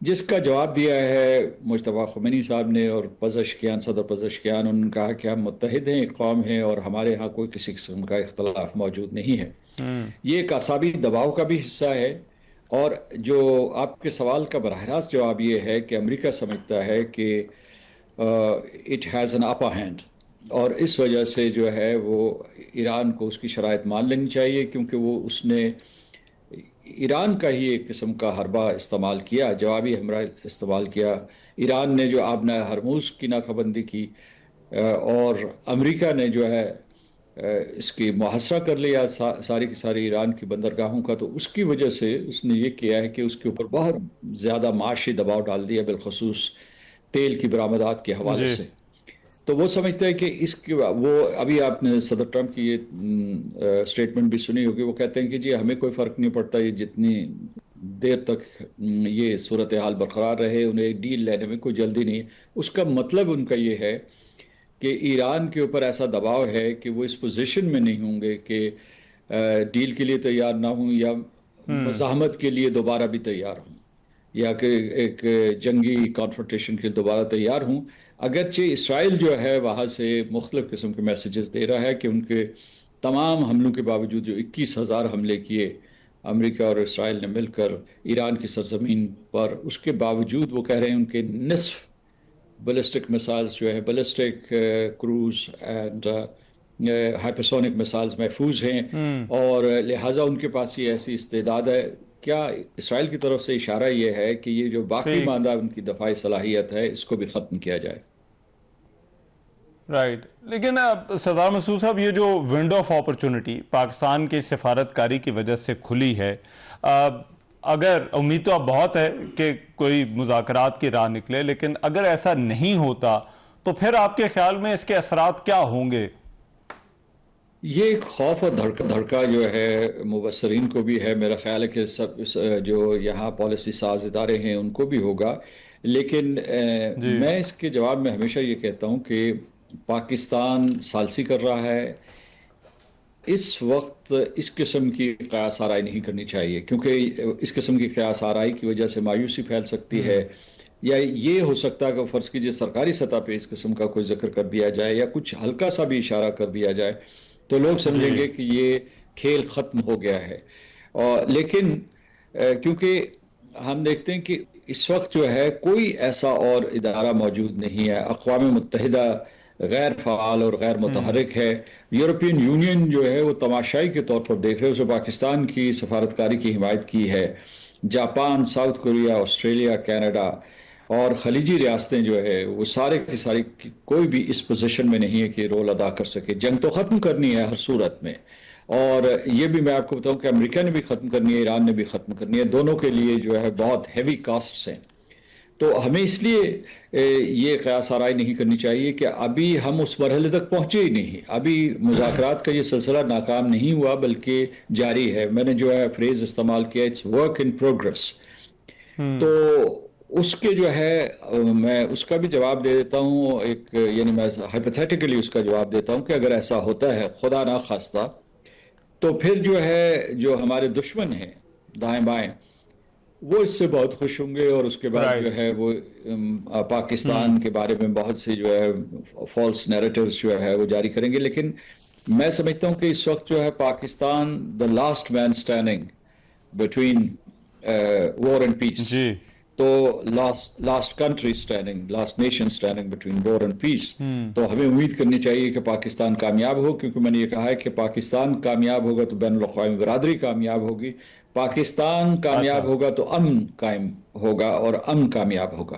جس کا جواب دیا ہے مجتبیٰ خمینی صاحب نے اور پزشکیان، صدر پزشکیان، انہوں نے کہا کہ ہم متحد ہیں، ایک قوم ہیں اور ہمارے ہاں کوئی کسی قسم کا اختلاف موجود نہیں ہے۔ یہ ایک اعصابی دباؤ کا بھی حصہ ہے، اور جو آپ کے سوال کا براہ راست جواب یہ ہے کہ امریکہ سمجھتا ہے کہ it has an upper hand, اور اس وجہ سے جو ہے وہ ایران کو اس کی شرائط مان لینی چاہیے، کیونکہ وہ اس نے ایران کا ہی ایک قسم کا حربہ استعمال کیا، جوابی حملہ استعمال کیا۔ ایران نے جو آبنہ ہرموز کی ناکہ بندی کی، اور امریکہ نے جو ہے اس کی محاصرہ کر لیا ساری کی ساری ایران کی بندرگاہوں کا، تو اس کی وجہ سے اس نے یہ کیا ہے کہ اس کے اوپر بہت زیادہ معاشی دباؤ ڈال دیا، بالخصوص تیل کی برآمدات کے حوالے جی سے۔ تو وہ سمجھتا ہے کہ اس کی وہ ابھی آپ نے صدر ٹرمپ کی یہ سٹیٹمنٹ بھی سنی ہوگی، وہ کہتے ہیں کہ جی ہمیں کوئی فرق نہیں پڑتا، یہ جتنی دیر تک یہ صورتحال برقرار رہے، انہیں ڈیل لینے میں کوئی جلدی نہیں ہے۔ اس کا مطلب ان کا یہ ہے کہ ایران کے اوپر ایسا دباؤ ہے کہ وہ اس پوزیشن میں نہیں ہوں گے کہ ڈیل کے لیے تیار نہ ہوں، یا مزاحمت کے لیے دوبارہ بھی تیار ہوں، یا کہ ایک جنگی کانفرنٹیشن کے لیے دوبارہ تیار ہوں۔ اگرچہ اسرائیل جو ہے وہاں سے مختلف قسم کے میسیجز دے رہا ہے کہ ان کے تمام حملوں کے باوجود، جو 21,000 حملے کیے امریکہ اور اسرائیل نے مل کر ایران کی سرزمین پر، اس کے باوجود وہ کہہ رہے ہیں ان کے نصف بیلسٹک میسائلز جو ہے، بیلسٹک کروز اینڈ ہائپرسونک میسائلز محفوظ ہیں، اور لہٰذا ان کے پاس یہ ایسی استعداد ہے۔ کیا اسرائیل کی طرف سے اشارہ یہ ہے کہ یہ جو باقی ماندہ ان کی دفاعی صلاحیت ہے، اس کو بھی ختم کیا جائے؟ رائٹ، لیکن سردار مسعود صاحب، یہ جو ونڈو آف اپرچونٹی پاکستان کی سفارتکاری کی وجہ سے کھلی ہے، اگر امید تو اب بہت ہے کہ کوئی مذاکرات کی راہ نکلے، لیکن اگر ایسا نہیں ہوتا تو پھر آپ کے خیال میں اس کے اثرات کیا ہوں گے؟ یہ ایک خوف اور دھڑکا جو ہے مبصرین کو بھی ہے، میرا خیال ہے کہ سب جو یہاں پالیسی ساز ادارے ہیں ان کو بھی ہوگا، لیکن میں اس کے جواب میں ہمیشہ یہ کہتا ہوں کہ پاکستان ثالثی کر رہا ہے۔ اس وقت اس قسم کی قیاس آرائی نہیں کرنی چاہیے، کیونکہ اس قسم کی قیاس آرائی کی وجہ سے مایوسی پھیل سکتی ہے، یا یہ ہو سکتا ہے کہ فرض کیجئے سرکاری سطح پہ اس قسم کا کوئی ذکر کر دیا جائے، یا کچھ ہلکا سا بھی اشارہ کر دیا جائے، تو لوگ سمجھیں گے کہ یہ کھیل ختم ہو گیا ہے۔ لیکن کیونکہ ہم دیکھتے ہیں کہ اس وقت جو ہے کوئی ایسا اور ادارہ موجود نہیں ہے، اقوام متحدہ غیر فعال اور غیر متحرک ہے، یورپین یونین جو ہے وہ تماشائی کے طور پر دیکھ رہے، اسے پاکستان کی سفارتکاری کی حمایت کی ہے، Japan, south Korea, Australia, Canada اور خلیجی ریاستیں جو ہے وہ سارے کی ساری کوئی بھی اس پوزیشن میں نہیں ہے کہ رول ادا کر سکے۔ جنگ تو ختم کرنی ہے ہر صورت میں، اور یہ بھی میں آپ کو بتاؤں کہ امریکہ نے بھی ختم کرنی ہے، ایران نے بھی ختم کرنی ہے، دونوں کے لیے جو ہے بہت ہیوی کاسٹس ہیں۔ تو ہمیں اس لیے یہ قیاس آرائی نہیں کرنی چاہیے کہ ابھی ہم اس مرحلے تک پہنچے ہی نہیں، ابھی مذاکرات کا یہ سلسلہ ناکام نہیں ہوا بلکہ جاری ہے۔ میں نے جو ہے فریز استعمال کیا، اٹس ورک ان پروگرس۔ تو اس کے جو ہے میں اس کا بھی جواب دے دیتا ہوں، ایک یعنی میں ہائپوتھیٹیکلی اس کا جواب دیتا ہوں کہ اگر ایسا ہوتا ہے خدا نہ خواستہ، تو پھر جو ہے جو ہمارے دشمن ہیں دائیں بائیں وہ اس سے بہت خوش ہوں گے، اور اس کے بعد جو ہے وہ پاکستان کے بارے میں بہت سے جو ہے فالس نیریٹیوز جو ہے وہ جاری کریں گے۔ لیکن میں سمجھتا ہوں کہ اس وقت جو ہے Pakistan the last man standing between war and peace, تو last country standing, last nation standing between war and peace. تو ہمیں امید کرنی چاہیے کہ پاکستان کامیاب ہو، کیونکہ میں نے یہ کہا ہے کہ پاکستان کامیاب ہوگا تو بین الاقوامی برادری کامیاب ہوگی، پاکستان کامیاب ہوگا تو امن قائم ہوگا اور امن کامیاب ہوگا۔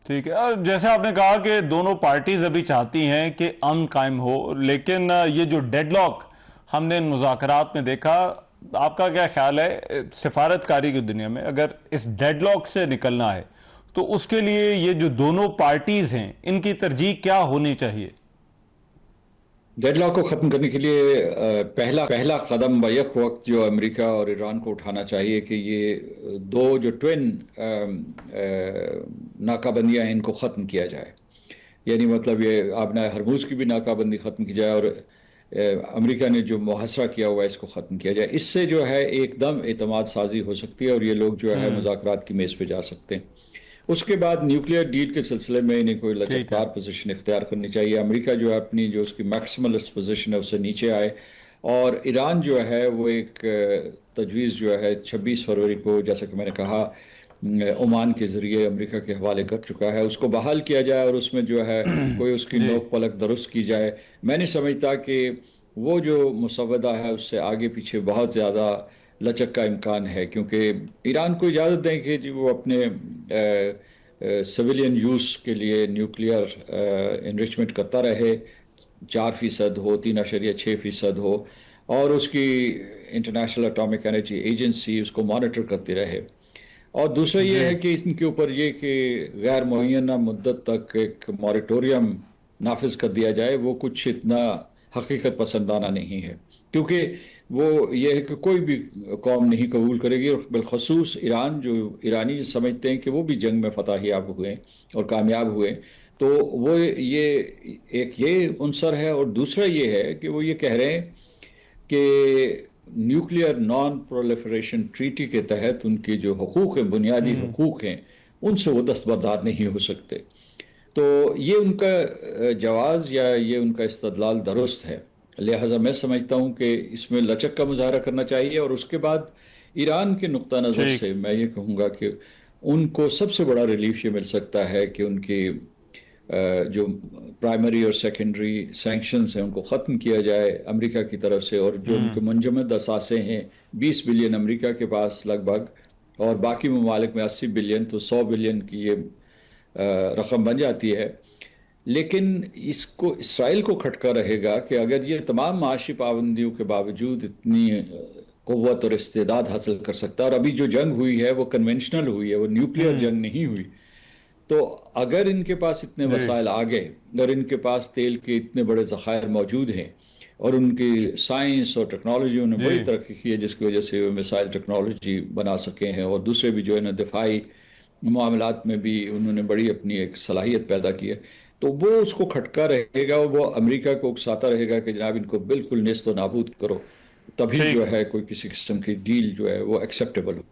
ٹھیک ہے، اور جیسے آپ نے کہا کہ دونوں پارٹیز ابھی چاہتی ہیں کہ امن قائم ہو، لیکن یہ جو ڈیڈ لاک ہم نے ان مذاکرات میں دیکھا، آپ کا کیا خیال ہے سفارتکاری کی دنیا میں اگر اس ڈیڈ لاک سے نکلنا ہے تو اس کے لیے یہ جو دونوں پارٹیز ہیں ان کی ترجیح کیا ہونی چاہیے؟ ڈیڈ لاک کو ختم کرنے کے لیے پہلا قدم بیک وقت جو امریکہ اور ایران کو اٹھانا چاہیے کہ یہ دو جو ٹوین ناکہ بندیاں ہیں ان کو ختم کیا جائے، یعنی مطلب یہ آبنہ ہرموز کی بھی ناکہ بندی ختم کی جائے، اور امریکہ نے جو محاصرہ کیا ہوا ہے اس کو ختم کیا جائے. اس سے جو ہے ایک دم اعتماد سازی ہو سکتی ہے اور یہ لوگ جو ہے مذاکرات کی میز پہ جا سکتے ہیں. اس کے بعد نیوکلیئر ڈیل کے سلسلے میں انہیں کوئی لچکدار پوزیشن اختیار کرنی چاہیے. امریکہ جو ہے اپنی جو اس کی میکسیملسٹ پوزیشن ہے اس سے نیچے آئے, اور ایران جو ہے وہ ایک تجویز جو ہے 26 فروری کو, جیسا کہ میں نے کہا, عمان کے ذریعے امریکہ کے حوالے کر چکا ہے, اس کو بحال کیا جائے اور اس میں جو ہے کوئی اس کی نوک پلک درست کی جائے. میں نہیں سمجھتا کہ وہ جو مسودہ ہے اس سے آگے پیچھے بہت زیادہ لچک کا امکان ہے, کیونکہ ایران کو اجازت دیں کہ وہ اپنے سویلین یوز کے لیے نیوکلیئر انریچمنٹ کرتا رہے, 4% ہو, 3.6% ہو, اور اس کی انٹرنیشنل اٹامک انرجی ایجنسی اس کو مانیٹر کرتی رہے. اور دوسرا یہ ہے کہ ان کے اوپر یہ کہ غیر معینہ مدت تک ایک موریٹوریم نافذ کر دیا جائے, وہ کچھ اتنا حقیقت پسندانہ نہیں ہے, کیونکہ وہ یہ ہے کہ کوئی بھی قوم نہیں قبول کرے گی, اور بالخصوص ایران, جو ایرانی سمجھتے ہیں کہ وہ بھی جنگ میں فتح یاب ہوئے اور کامیاب ہوئے. تو وہ یہ ایک یہ عنصر ہے, اور دوسرا یہ ہے کہ وہ یہ کہہ رہے ہیں کہ نیوکلیئر نان پرولیفریشن ٹریٹی کے تحت ان کے جو حقوق ہیں, بنیادی حقوق ہیں, ان سے وہ دستبردار نہیں ہو سکتے. تو یہ ان کا جواز یا یہ ان کا استدلال درست ہے. لہٰذا میں سمجھتا ہوں کہ اس میں لچک کا مظاہرہ کرنا چاہیے. اور اس کے بعد ایران کے نقطہ نظر سے میں یہ کہوں گا کہ ان کو سب سے بڑا ریلیف یہ مل سکتا ہے کہ ان کی جو پرائمری اور سیکنڈری سینکشنز ہیں ان کو ختم کیا جائے امریکہ کی طرف سے, اور جو ان کے منجمد اثاثے ہیں 20 بلین امریکہ کے پاس لگ بھگ, اور باقی ممالک میں 80 بلین, تو 100 بلین کی یہ رقم بن جاتی ہے. لیکن اس کو اسرائیل کو کھٹکا رہے گا کہ اگر یہ تمام معاشی پابندیوں کے باوجود اتنی قوت اور استعداد حاصل کر سکتا ہے, اور ابھی جو جنگ ہوئی ہے وہ کنونشنل ہوئی ہے, وہ نیوکلیئر جنگ نہیں ہوئی, تو اگر ان کے پاس اتنے وسائل آ گئے, اگر ان کے پاس تیل کے اتنے بڑے ذخائر موجود ہیں, اور ان کی سائنس اور ٹیکنالوجی انہوں نے بڑی ترقی کی ہے جس کی وجہ سے وہ میسائل ٹیکنالوجی بنا سکے ہیں, اور دوسرے بھی جو ہے نا دفاعی معاملات میں بھی انہوں نے بڑی اپنی ایک صلاحیت پیدا کی ہے, تو وہ اس کو کھٹکا رہے گا, وہ امریکہ کو اکساتا رہے گا کہ جناب ان کو بالکل نیست و نابود کرو, تبھی جو ہے کوئی کسی قسم کی ڈیل جو ہے وہ ایکسیپٹیبل ہو.